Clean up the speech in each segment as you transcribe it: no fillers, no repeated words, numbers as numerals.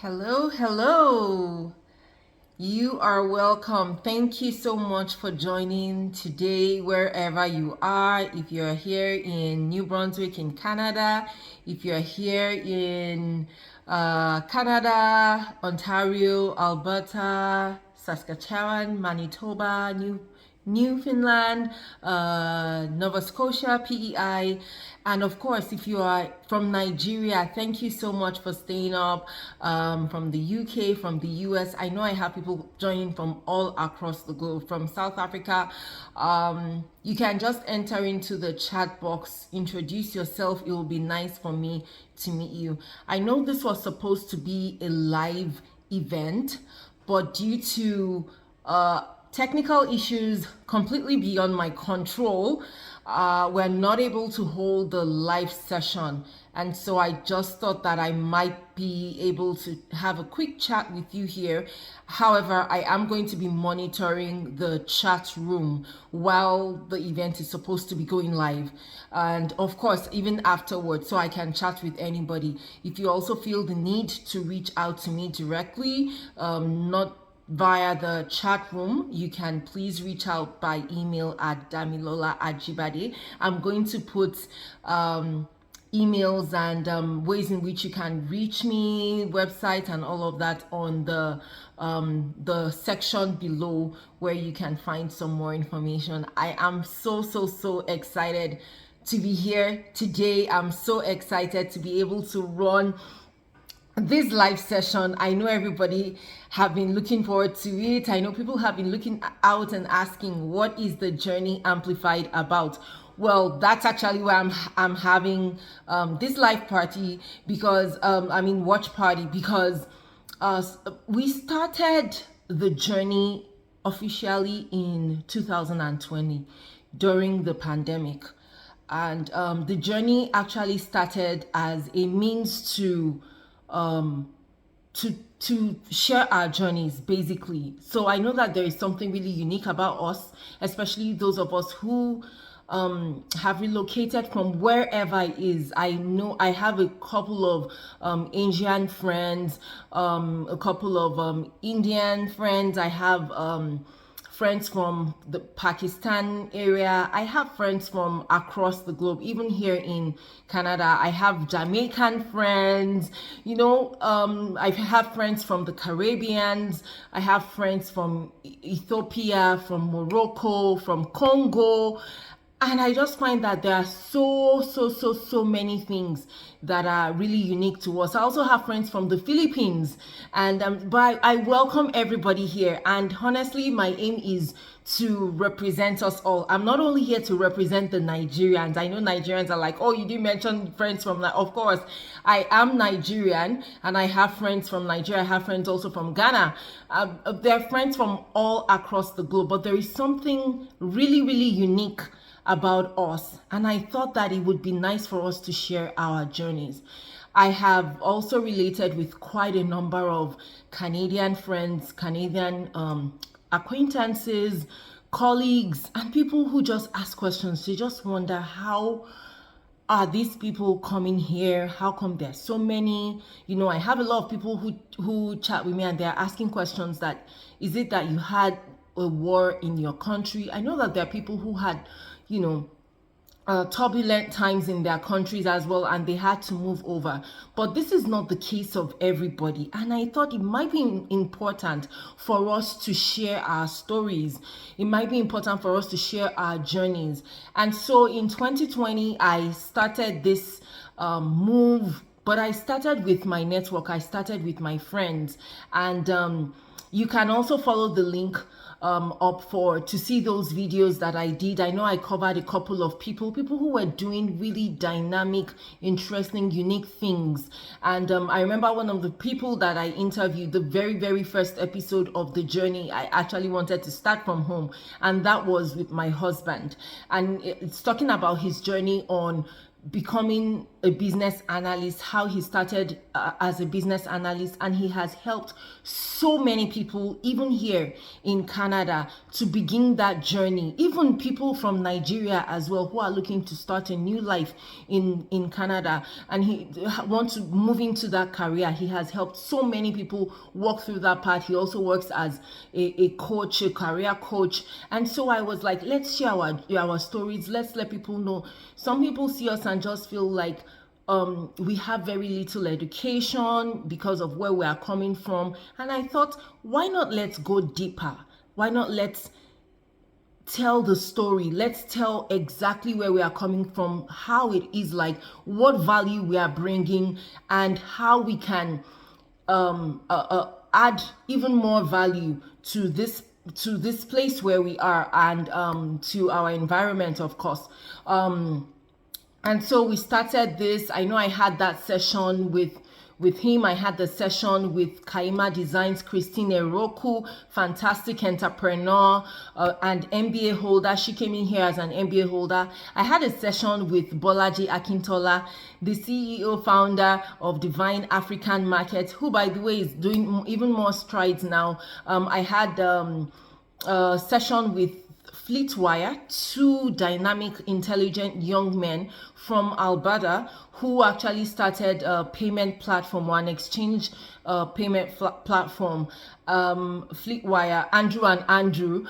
Hello, hello. You are welcome. Thank you so much for joining today, wherever you are. If you're here in New Brunswick in Canada, if you're here in Canada, Ontario, Alberta, Saskatchewan, Manitoba, Newfoundland, Nova Scotia, PEI, and of course, if you are from Nigeria, thank you so much for staying up. From the UK, from the US, I know I have people joining from all across the globe. From South Africa, you can just enter into the chat box, introduce yourself. It will be nice for me to meet you. I know this was supposed to be a live event, but due to technical issues completely beyond my control, we're not able to hold the live session. And so I just thought that I might be able to have a quick chat with you here. However, I am going to be monitoring the chat room while the event is supposed to be going live. And of course, even afterwards, so I can chat with anybody. If you also feel the need to reach out to me directly, not via the chat room, you can please reach out by email at damilola@jibade. I'm going to put emails and ways in which you can reach me, website and all of that on the section below where you can find some more information. I am so excited to be here today. I'm so excited to be able to run this live session. I know everybody have been looking forward to it. I know people have been looking out and asking, what is the Journey Amplified about? Well, that's actually why I'm having this live party, because watch party, because we started the journey officially in 2020 during the pandemic. And the journey actually started as a means to share our journeys, basically. So I know that there is something really unique about us, especially those of us who have relocated from wherever it is. I know I have a couple of Asian friends, a couple of Indian friends. I have friends from the Pakistan area. I have friends from across the globe, even here in Canada. I have Jamaican friends, I have friends from the Caribbeans. I have friends from Ethiopia, from Morocco, from Congo. And I just find that there are so many things that are really unique to us. I also have friends from the Philippines, and but I welcome everybody here. And honestly, my aim is to represent us all. I'm not only here to represent the Nigerians. I know Nigerians are like, oh, you didn't mention friends from that. Of course, I am Nigerian, and I have friends from Nigeria. I have friends also from Ghana. There are friends from all across the globe, but there is something really unique about us, and I thought that it would be nice for us to share our journeys. I have also related with quite a number of Canadian friends, Canadian acquaintances, colleagues, and people who just ask questions. They just wonder, how are these people coming here? How come there's so many? I have a lot of people who chat with me, and they're asking questions that, is it that you had a war in your country? I know that there are people who had turbulent times in their countries as well, and they had to move over. But this is not the case of everybody, and I thought it might be important for us to share our stories. It might be important for us to share our journeys. And so in 2020, I started this move, but I started with my network. I started with my friends, and you can also follow the link up to see those videos that I did. I know I covered a couple of people who were doing really dynamic, interesting, unique things. And I remember one of the people that I interviewed, the very first episode of the journey, I actually wanted to start from home, and that was with my husband. And it's talking about his journey on becoming a business analyst, how he started as a business analyst, and he has helped so many people, even here in Canada, to begin that journey. Even people from Nigeria as well, who are looking to start a new life in Canada, and he wants to move into that career. He has helped so many people walk through that path. He also works as a coach, a career coach. And so I was like, let's share our stories. Let's let people know. Some people see us and just feel like we have very little education because of where we are coming from. And I thought, why not let's go deeper? Why not let's tell the story? Let's tell exactly where we are coming from, how it is like, what value we are bringing, and how we can add even more value to this place where we are, and to our environment, of course. And so we started this. I know I had that session with him. I had the session with Kaima Designs, Christine Eroku, fantastic entrepreneur and MBA holder. She came in here as an MBA holder. I had a session with Bolaji Akintola, the CEO founder of Divine African Market, who, by the way, is doing even more strides now. I had a session with Fleetwire, two dynamic, intelligent young men from Alberta who actually started a payment platform, or an exchange payment platform, Fleetwire, Andrew and Andrew.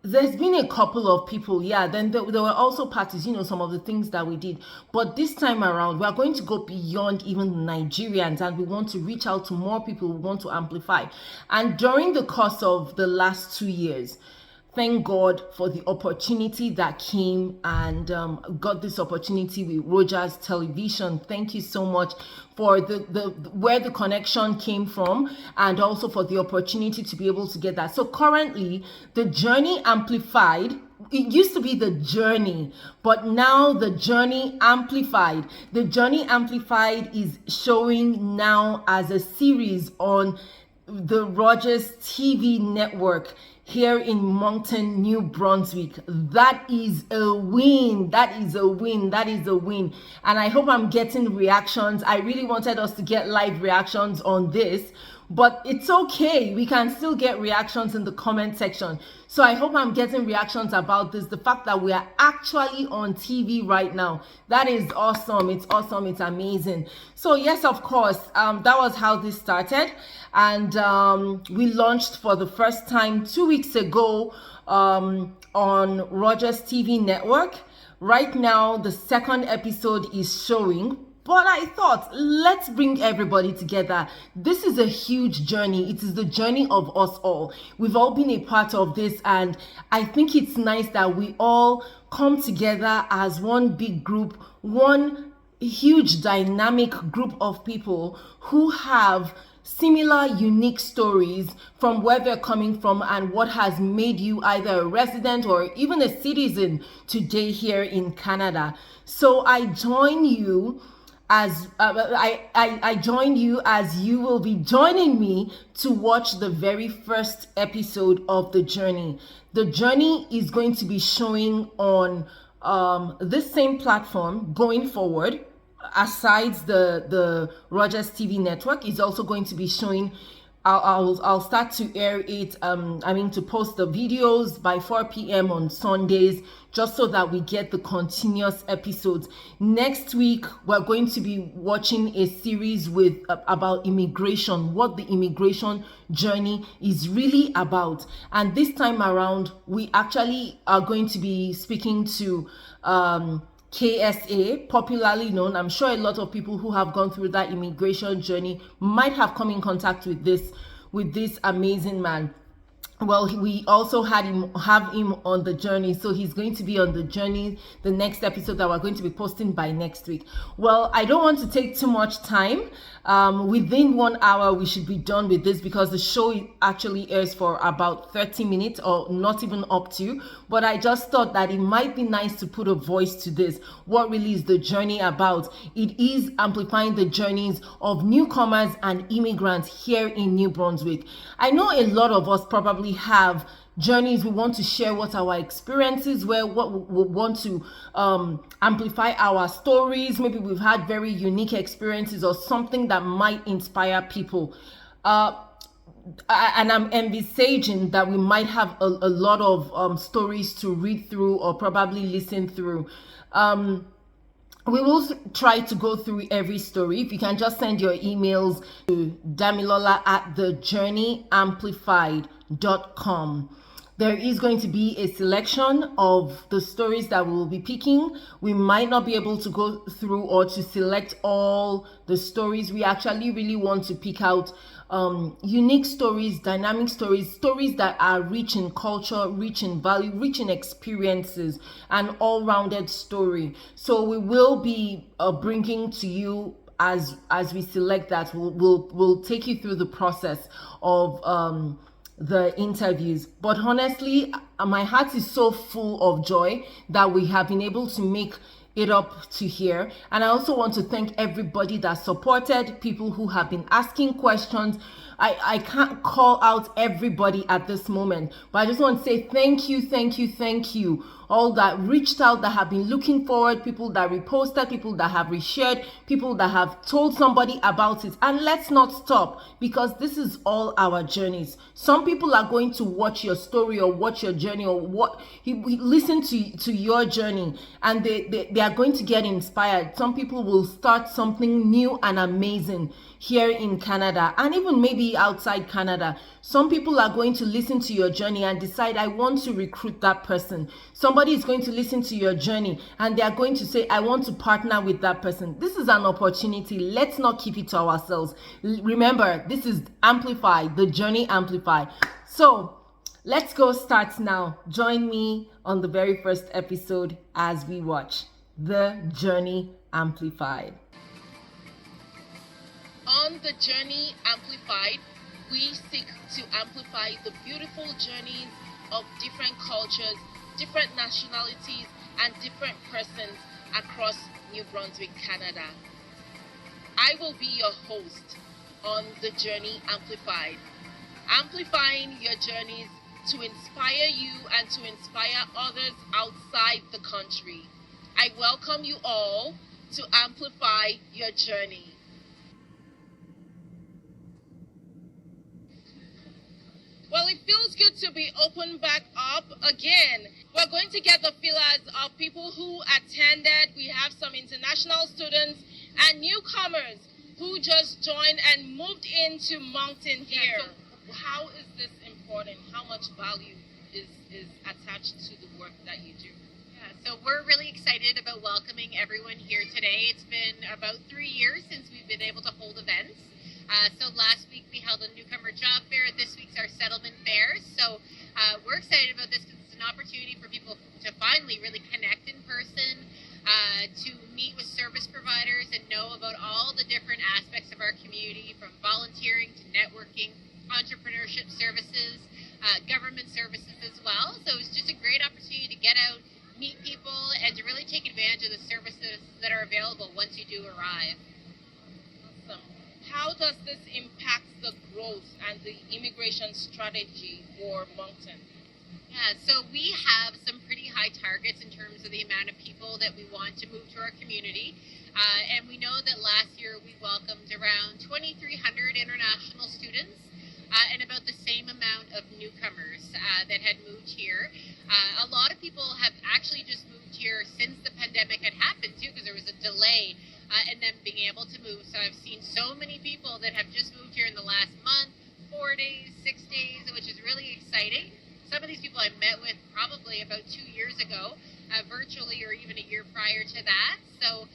There's been a couple of people, yeah. Then there were also parties, some of the things that we did. But this time around, we are going to go beyond even Nigerians, and we want to reach out to more people. We want to amplify. And during the course of the last 2 years, thank God for the opportunity that came, and got this opportunity with Rogers Television. Thank you so much for where the connection came from, and also for the opportunity to be able to get that. So currently, the Journey Amplified, it used to be the Journey, but now the Journey Amplified. The Journey Amplified is showing now as a series on the RogersTV network here in Moncton, New Brunswick. That is a win. That is a win. That is a win. And I hope I'm getting reactions. I really wanted us to get live reactions on this, but it's okay. We can still get reactions in the comment section. So I hope I'm getting reactions about this. The fact that we are actually on TV right now, that is awesome. It's awesome. It's amazing. So yes, of course, that was how this started. And we launched for the first time 2 weeks ago on RogersTV network. Right now, the second episode is showing. But I thought, let's bring everybody together. This is a huge journey. It is the journey of us all. We've all been a part of this, and I think it's nice that we all come together as one big group, one huge dynamic group of people who have similar unique stories from where they're coming from and what has made you either a resident or even a citizen today here in Canada. So I join you as I join you as you will be joining me to watch the very first episode of The Journey. The Journey is going to be showing on this same platform going forward. Aside the RogersTV network, is also going to be showing. I'll start to air it, to post the videos by 4 p.m. on Sundays, just so that we get the continuous episodes. Next week, we're going to be watching a series about immigration, what the immigration journey is really about. And this time around, we actually are going to be speaking to KSA, popularly known. I'm sure a lot of people who have gone through that immigration journey might have come in contact with this amazing man. Well, we also have him on The Journey, so he's going to be on The Journey, the next episode that we're going to be posting by next week. Well, I don't want to take too much time. Within 1 hour, we should be done with this, because the show actually airs for about 30 minutes, or not even up to. But I just thought that it might be nice to put a voice to this. What really is The Journey about? It is amplifying the journeys of newcomers and immigrants here in New Brunswick. I know a lot of us probably have journeys. We want to share what our experiences were, what we want to amplify our stories. Maybe we've had very unique experiences or something that might inspire people. And I'm envisaging that we might have a lot of stories to read through or probably listen through. We will try to go through every story. If you can just send your emails to damilola@thejourneyamplified.com. There is going to be a selection of the stories that we will be picking. We might not be able to go through or to select all the stories. We actually really want to pick out unique stories, dynamic stories, stories that are rich in culture, rich in value, rich in experiences, an all-rounded story. So we will be bringing to you, as we select that, we'll take you through the process of the interviews. But honestly, my heart is so full of joy that we have been able to make it up to here. And I also want to thank everybody that supported, people who have been asking questions. I can't call out everybody at this moment, but I just want to say thank you, thank you, thank you. All that reached out, that have been looking forward, people that reposted, people that have reshared, people that have told somebody about it. And let's not stop, because this is all our journeys. Some people are going to watch your story or watch your journey or listen to your journey, and they are going to get inspired. Some people will start something new and amazing here in Canada, and even maybe outside Canada. Some people are going to listen to your journey and decide, I want to recruit that person. Somebody is going to listen to your journey and they are going to say, I want to partner with that person. This is an opportunity. Let's not keep it to ourselves. Remember, this is Amplify, the journey Amplify. So let's go start now. Join me on the very first episode as we watch The Journey Amplified. On The Journey Amplified, we seek to amplify the beautiful journeys of different cultures, different nationalities, and different persons across New Brunswick, Canada. I will be your host on The Journey Amplified, amplifying your journeys to inspire you and to inspire others outside the country. I welcome you all to amplify your journey. Well, it feels good to be open back up again. We're going to get the feelers of people who attended. We have some international students and newcomers who just joined and moved into Moncton here. Yeah, so how is this important? How much value is attached to the work that you do? Yeah, so we're really excited about welcoming everyone here today. It's been about 3 years since we've been able to hold events. So last week we held a newcomer job fair. This week's our settlement fair. So we're excited about this because it's an opportunity for people to finally really connect in person, to meet with service providers and know about all the different aspects of our community, from volunteering to networking, entrepreneurship services, government services as well. So it's just a great opportunity to get out, meet people, and to really take advantage of the services that are available once you do arrive. Awesome. How does this impact the growth and the immigration strategy for Moncton? Yeah, so we have some pretty high targets in terms of the amount of people that we want to move to our community. And we know that last year we welcomed around 2,300 international students and about the same amount of newcomers that had moved here. A lot of people have actually just moved here since the pandemic had happened too, because there was a delay in them being able to move. So I've seen so many people that have just moved here in the last month, 4 days, 6 days, which is really exciting. Some of these people I met with probably about 2 years ago, virtually, or even a year prior to that. So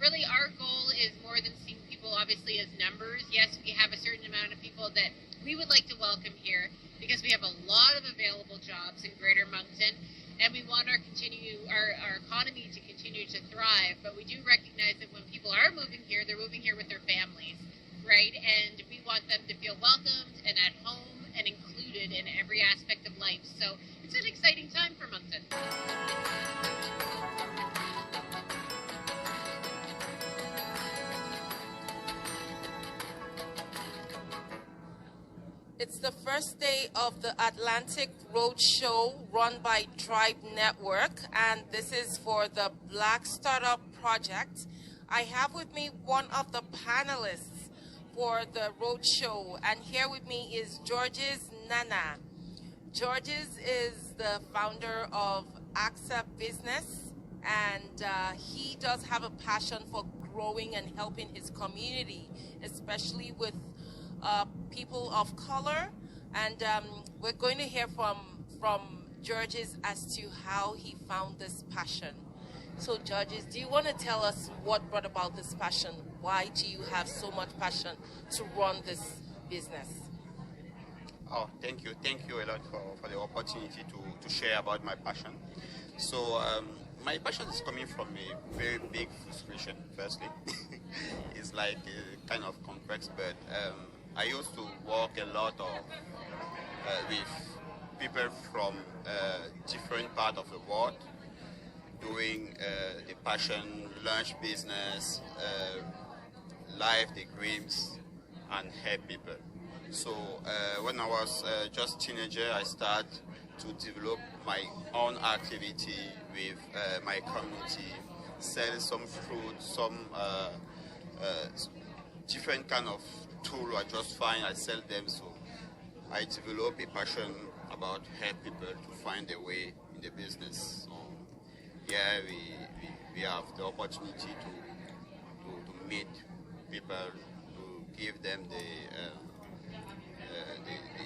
really our goal is more than seeing people obviously as numbers. Yes, we have a certain amount of people that we would like to welcome here because we have a lot of available jobs in Greater Moncton, and we want our economy to continue to thrive. But we do recognize that when people are moving here, they're moving here with their families, right? And we want them to feel welcomed and at home and included in every aspect of life. So it's an exciting time for Moncton. It's the first day of the Atlantic Road Show run by Tribe Network, and this is for the Black Startup Project. I have with me one of the panelists for the Road Show, and here with me is Georges Nana. Georges is the founder of AXA Business, and he does have a passion for growing and helping his community, especially with people of color. And we're going to hear from Georges as to how he found this passion. So Georges, do you want to tell us what brought about this passion? Why do you have so much passion to run this business? Oh, thank you. Thank you a lot for the opportunity to share about my passion. So my passion is coming from a very big frustration, firstly. It's like kind of complex, but I used to work a lot with people from different parts of the world, doing the passion, lunch business, life, the dreams, and help people. So when I was just teenager, I started to develop my own activity with my community, sell some fruit, some different kind of tool I just find, I sell them. So I develop a passion about help people to find a way in the business. So yeah, we have the opportunity to meet people, to give them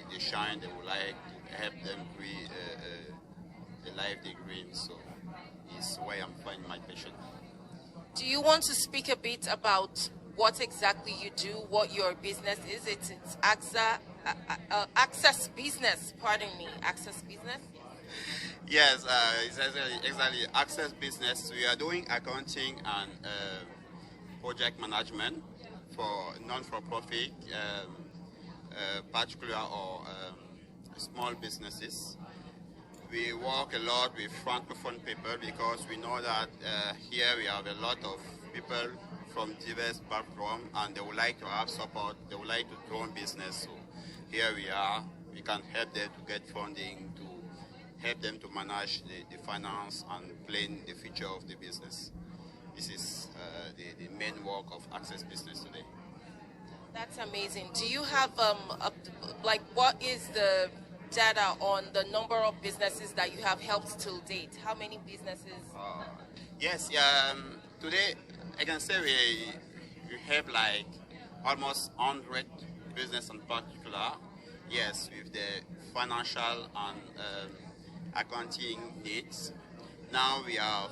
the shine they would like, to help them create the life they dream. So it's why I'm finding my passion. Do you want to speak a bit about what exactly you do, what your business is? It's Access Business, pardon me, Access Business? Yes, it's exactly Access Business. We are doing accounting and project management for non-for-profit, particular or small businesses. We work a lot with francophone people because we know that here we have a lot of people from diverse backgrounds and they would like to have support, they would like to grow a business. So here we are, we can help them to get funding, to help them to manage the finance and plan the future of the business. This is the main work of Access Business today. That's amazing. Do you have, like, what is the data on the number of businesses that you have helped till date? How many businesses? Yes, today I can say we have like almost 100 business in particular. Yes, with the financial and accounting needs. Now we have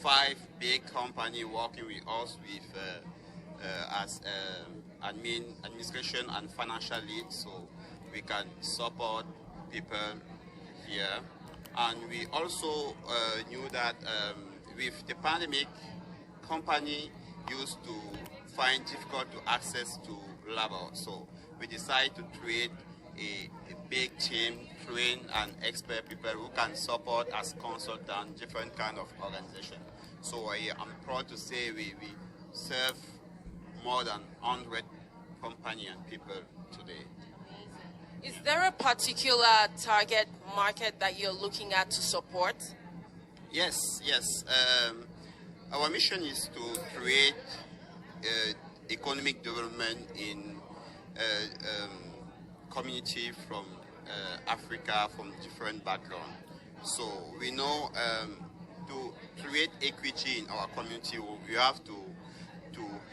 5 big companies working with us with as administration and financial lead, so we can support people here. And we also knew that with the pandemic, company used to find difficult to access to labor. So we decided to create a big team, train and expert people who can support as consultant different kind of organization. So I'm proud to say we serve more than 100 company and people today. Is there a particular target market that you're looking at to support? Yes. Our mission is to create economic development in community from Africa, from different backgrounds. So we know to create equity in our community, we have to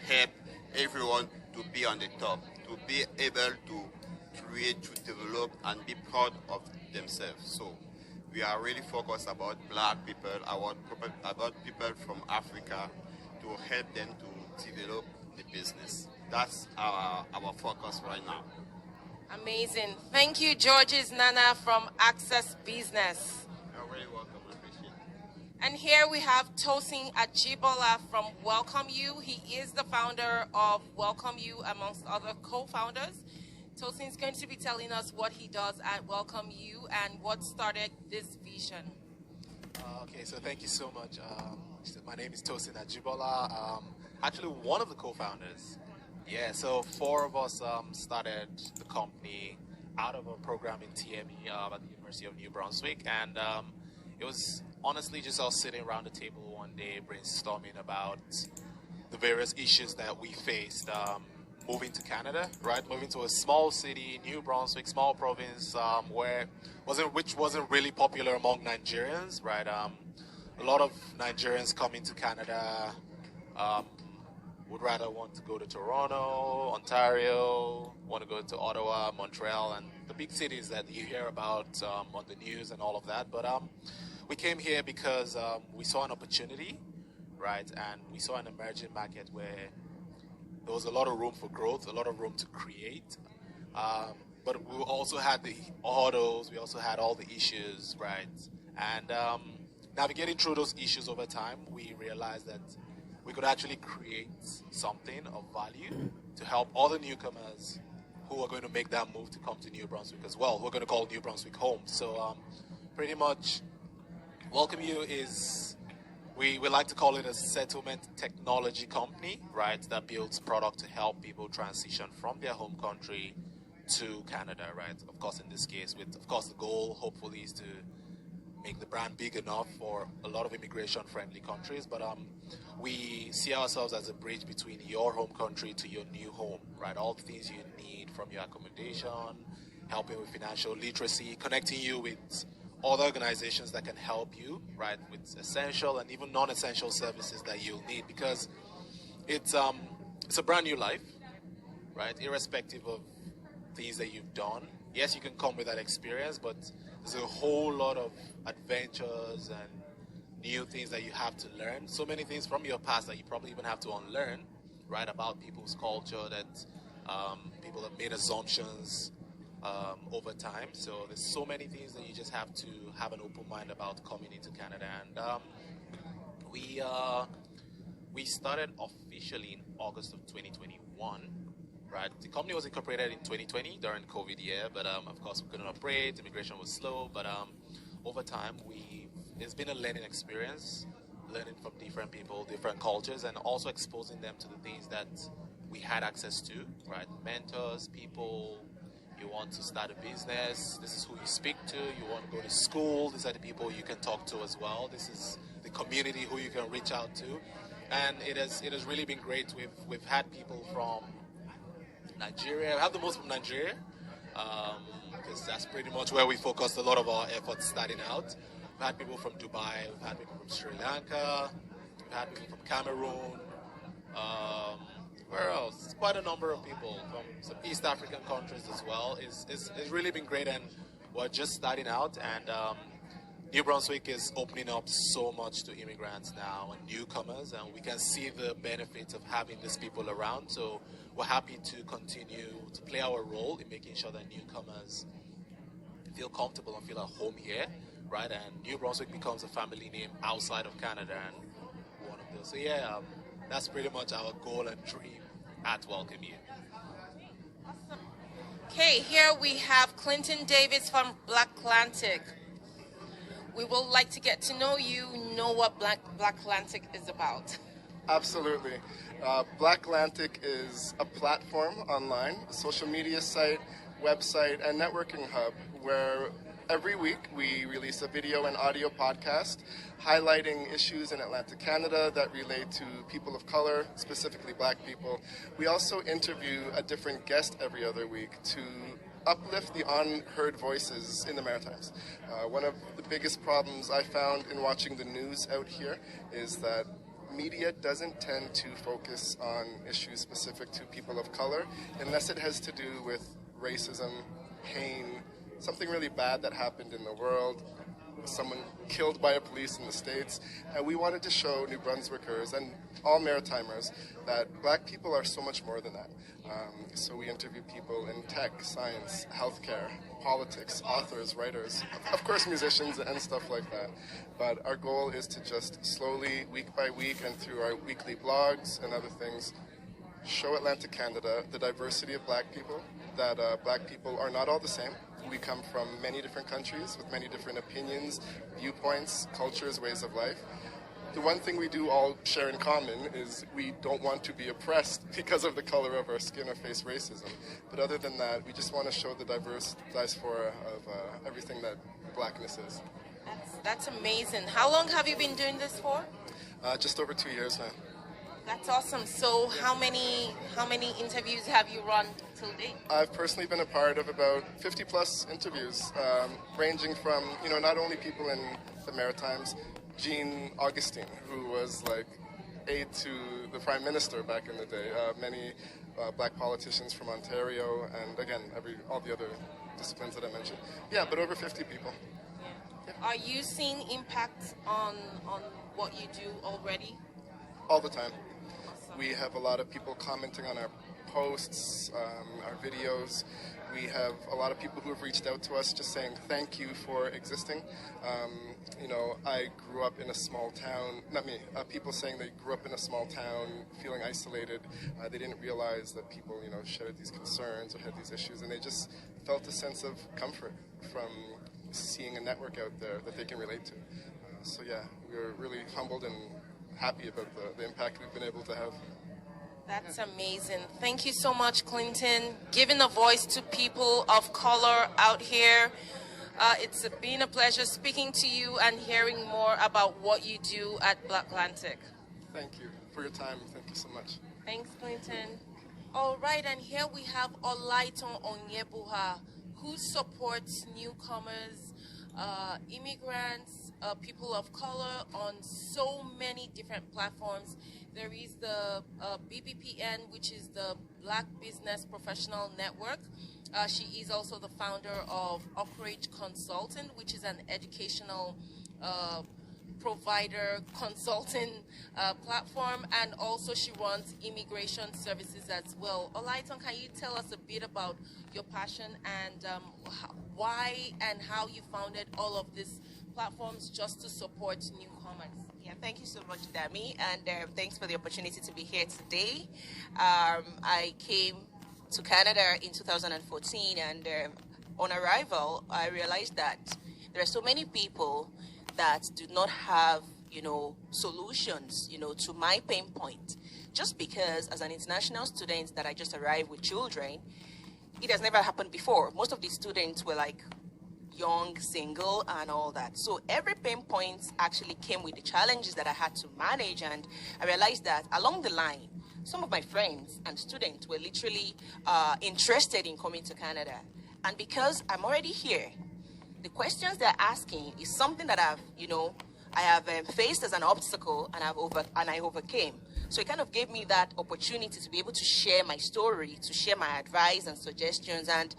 help everyone to be on the top, to be able to create, to develop and be proud of themselves. So we are really focused about black people, about people from Africa, to help them to develop the business. That's our focus right now. Amazing. Thank you, Georges Nana from Access Business. You're very welcome. I appreciate it. And here we have Tosin Ajibola from Welcome You. He is the founder of Welcome You, amongst other co-founders. Tosin is going to be telling us what he does at Welcome You and what started this vision. Okay, so thank you so much. My name is Tosin Ajibola. Actually, one of the co-founders. Yeah, so four of us started the company out of a program in TME at the University of New Brunswick, and it was honestly just us sitting around the table one day brainstorming about the various issues that we faced moving to Canada, right? Moving to a small city, New Brunswick, small province, which wasn't really popular among Nigerians, right? A lot of Nigerians coming to Canada. Um, would rather want to go to Toronto, Ontario, want to go to Ottawa, Montreal, and the big cities that you hear about on the news and all of that. But we came here because we saw an opportunity, right? And we saw an emerging market where there was a lot of room for growth, a lot of room to create. But we also had the hurdles, we also had all the issues, right? And navigating through those issues over time, we realized that we could actually create something of value to help other newcomers who are going to make that move to come to New Brunswick as well, who are going to call New Brunswick home. So pretty much Welcome You is, we like to call it a settlement technology company, right, that builds product to help people transition from their home country to Canada, right? Of course, in this case, of course, the goal hopefully is to make the brand big enough for a lot of immigration-friendly countries, but we see ourselves as a bridge between your home country to your new home, right? All the things you need from your accommodation, helping with financial literacy, connecting you with other organizations that can help you, right, with essential and even non-essential services that you'll need, because it's a brand new life, right? Irrespective of things that you've done. Yes, you can come with that experience, but there's a whole lot of adventures and new things that you have to learn. So many things from your past that you probably even have to unlearn, right? About people's culture, that people have made assumptions over time. So there's so many things that you just have to have an open mind about coming into Canada. And we started officially in August of 2021. Right, the company was incorporated in 2020 during COVID year, but of course we couldn't operate. Immigration was slow, but over time it's been a learning experience, learning from different people, different cultures, and also exposing them to the things that we had access to. Right, mentors, people. You want to start a business, this is who you speak to. You want to go to school, these are the people you can talk to as well. This is the community who you can reach out to, and it has really been great. We've had people from Nigeria. We have the most from Nigeria, because that's pretty much where we focused a lot of our efforts starting out. We've had people from Dubai, we've had people from Sri Lanka, we've had people from Cameroon. Where else? Quite a number of people from some East African countries as well. It's really been great, and we're just starting out, and New Brunswick is opening up so much to immigrants now and newcomers, and we can see the benefits of having these people around. So we're happy to continue to play our role in making sure that newcomers feel comfortable and feel at home here, right? And New Brunswick becomes a family name outside of Canada, and one of those. So yeah, that's pretty much our goal and dream at Welcome You. Okay, here we have Clinton Davis from Black Atlantic. We would like to get to know you, know what Black Atlantic is about. Absolutely. Black Atlantic is a platform online, a social media site, website, and networking hub where every week we release a video and audio podcast highlighting issues in Atlantic Canada that relate to people of color, specifically Black people. We also interview a different guest every other week to uplift the unheard voices in the Maritimes. One of the biggest problems I found in watching the news out here is that media doesn't tend to focus on issues specific to people of color unless it has to do with racism, pain, something really bad that happened in the world, someone killed by a police in the States. And we wanted to show New Brunswickers and all Maritimers that Black people are so much more than that. So we interview people in tech, science, healthcare, politics, authors, writers, of course musicians and stuff like that. But our goal is to just slowly, week by week, and through our weekly blogs and other things, show Atlantic Canada the diversity of Black people, that Black people are not all the same. We come from many different countries with many different opinions, viewpoints, cultures, ways of life. the one thing we do all share in common is we don't want to be oppressed because of the color of our skin or face racism. But other than that, we just want to show the diverse diaspora of everything that blackness is. That's amazing. How long have you been doing this for? Just over 2 years now. That's awesome. So how many interviews have you run till date? I've personally been a part of about 50 plus interviews, ranging from, not only people in the Maritimes, Jean Augustine, who was like aide to the Prime Minister back in the day, many black politicians from Ontario, and again, all the other disciplines that I mentioned. Yeah, but over 50 people. Yeah. Are you seeing impact on what you do already? All the time. We have a lot of people commenting on our posts, our videos. We have a lot of people who have reached out to us just saying thank you for existing. I grew up in a small town, not me, people saying they grew up in a small town feeling isolated. They didn't realize that people, shared these concerns or had these issues, and they just felt a sense of comfort from seeing a network out there that they can relate to. So yeah, we're really humbled and happy about the impact we've been able to have. That's amazing. Thank you so much, Clinton. Giving a voice to people of color out here. It's been a pleasure speaking to you and hearing more about what you do at Black Atlantic. Thank you for your time. Thank you so much. Thanks, Clinton. All right, and here we have Olaiton Onyebuha, who supports newcomers, immigrants, people of color on so many different platforms. There is the BBPN, which is the Black Business Professional Network. She is also the founder of Oakridge Consulting, which is an educational provider consulting platform, and also she runs immigration services as well. Olaiton, can you tell us a bit about your passion and why and how you founded all of these platforms just to support newcomers? Yeah, thank you so much, Dami, and thanks for the opportunity to be here today. I came to Canada in 2014, and on arrival, I realized that there are so many people that do not have, solutions, to my pain point. Just because as an international student that I just arrived with children, it has never happened before. Most of the students were like young, single, and all that. So every pain point actually came with the challenges that I had to manage, and I realized that along the line, some of my friends and students were literally interested in coming to Canada. And because I'm already here, the questions they're asking is something that I have faced as an obstacle, and I overcame. So it kind of gave me that opportunity to be able to share my story, to share my advice and suggestions, and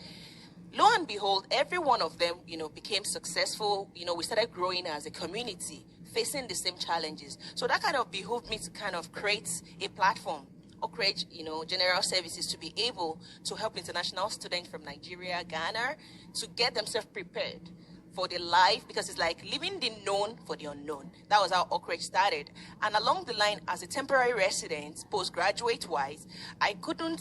lo and behold, every one of them, became successful. We started growing as a community, facing the same challenges. So that kind of behooved me to kind of create a platform, Oakridge, General Services, to be able to help international students from Nigeria, Ghana, to get themselves prepared for the life, because it's like leaving the known for the unknown. That was how Oakridge started. And along the line, as a temporary resident, postgraduate-wise, I couldn't,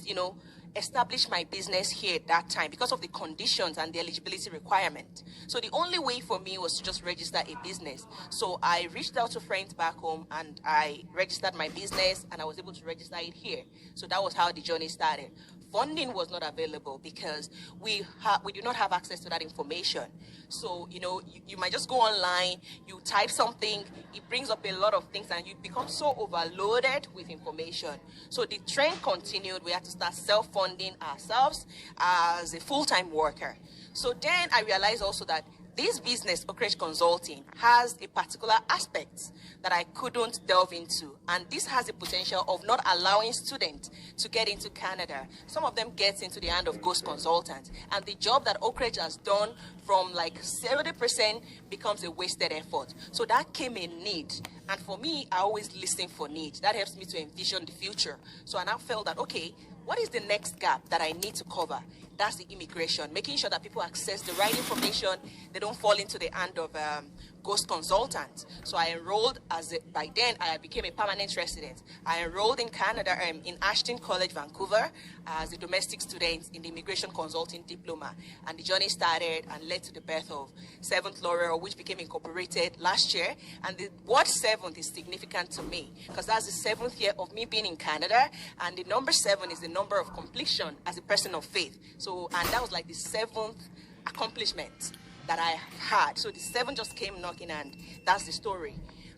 establish my business here at that time because of the conditions and the eligibility requirement. So the only way for me was to just register a business. So I reached out to friends back home and I registered my business, and I was able to register it here. So that was how the journey started. Funding was not available because we do not have access to that information. So, you might just go online, you type something, it brings up a lot of things, and you become so overloaded with information. So the trend continued. We had to start self-funding ourselves as a full-time worker. So then I realized also that this business, Oakridge Consulting, has a particular aspect that I couldn't delve into. And this has the potential of not allowing students to get into Canada. Some of them get into the hand of ghost consultants. And the job that Oakridge has done from like 70% becomes a wasted effort. So that came in need. And for me, I always listen for need. That helps me to envision the future. So I now felt that, okay, what is the next gap that I need to cover? that's the immigration, making sure that people access the right information, they don't fall into the hand of ghost consultants. So I enrolled by then I became a permanent resident. I enrolled in Canada, in Ashton College, Vancouver, as a domestic student in the immigration consulting diploma. And the journey started and led to the birth of 7th L'Oreal, which became incorporated last year. And the word 7th is significant to me because that's the 7th year of me being in Canada. And the number 7 is the number of completion as a person of faith. So, and that was like the 7th accomplishment that I had. So the 7 just came knocking, and that's the story.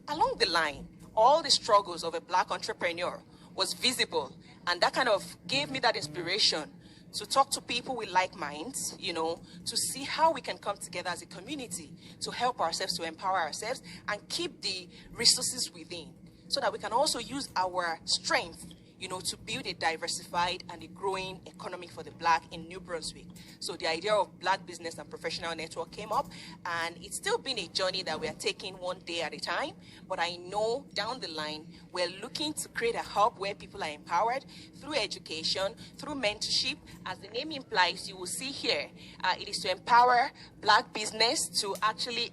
Along the line, all the struggles of a black entrepreneur was visible, and that kind of gave me that inspiration to talk to people with like minds, you know, to see how we can come together as a community to help ourselves, to empower ourselves, and keep the resources within, so that we can also use our strength, you know, to build a diversified and a growing economy for the black in New Brunswick. So the idea of Black Business and Professional Network came up, and it's still been a journey that we are taking one day at a time. But I know down the line, we're looking to create a hub where people are empowered through education, through mentorship. As the name implies, you will see here, it is to empower black business to actually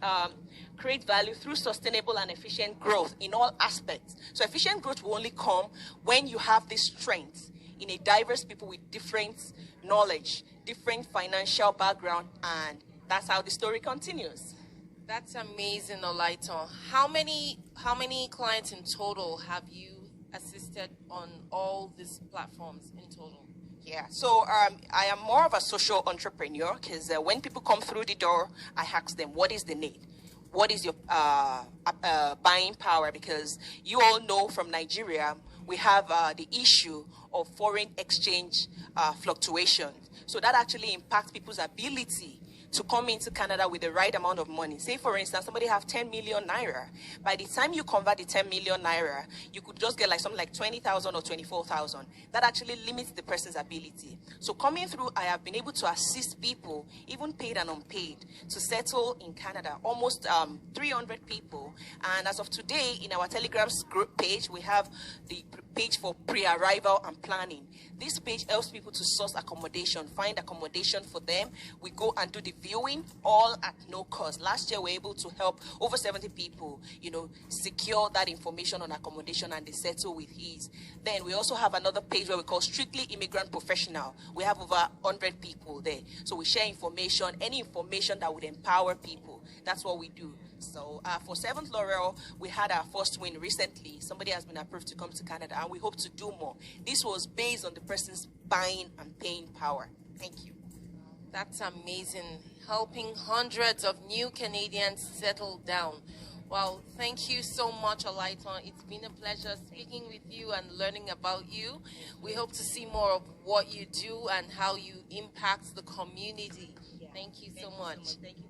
create value through sustainable and efficient growth in all aspects. So efficient growth will only come when you have this strength in a diverse people with different knowledge, different financial background, and that's how the story continues. That's amazing, Olaiton. How many clients in total have you assisted on all these platforms in total? Yeah, so I am more of a social entrepreneur because when people come through the door, I ask them, what is the need? What is your buying power? Because you all know from Nigeria, we have the issue of foreign exchange fluctuation. So that actually impacts people's ability to come into Canada with the right amount of money. Say, for instance, somebody have 10 million naira. By the time you convert the 10 million naira, you could just get like something like 20,000 or 24,000. That actually limits the person's ability. So coming through, I have been able to assist people, even paid and unpaid, to settle in Canada, almost 300 people. And as of today, in our Telegram group page, we have the page for pre-arrival and planning. This page helps people to source accommodation, find accommodation for them. We go and do the viewing, all at no cost. Last year, we were able to help over 70 people, you know, secure that information on accommodation, and they settle with ease. Then we also have another page where we call Strictly Immigrant Professional. We have over 100 people there. So we share information, any information that would empower people. That's what we do. So for 7th L'Oreal, we had our first win recently. Somebody has been approved to come to Canada, and we hope to do more. This was based on the person's buying and paying power. Thank you. That's amazing. Helping hundreds of new Canadians settle down. Well, thank you so much, Olaiton. It's been a pleasure speaking with you and learning about you. We hope to see more of what you do and how you impact the community. Thank you so much. Thank you.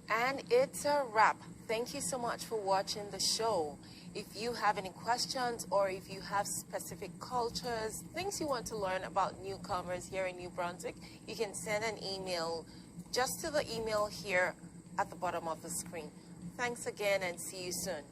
And it's a wrap. Thank you so much for watching the show. If you have any questions, or if you have specific cultures, things you want to learn about newcomers here in New Brunswick, you can send an email just to the email here at the bottom of the screen. Thanks again, and see you soon.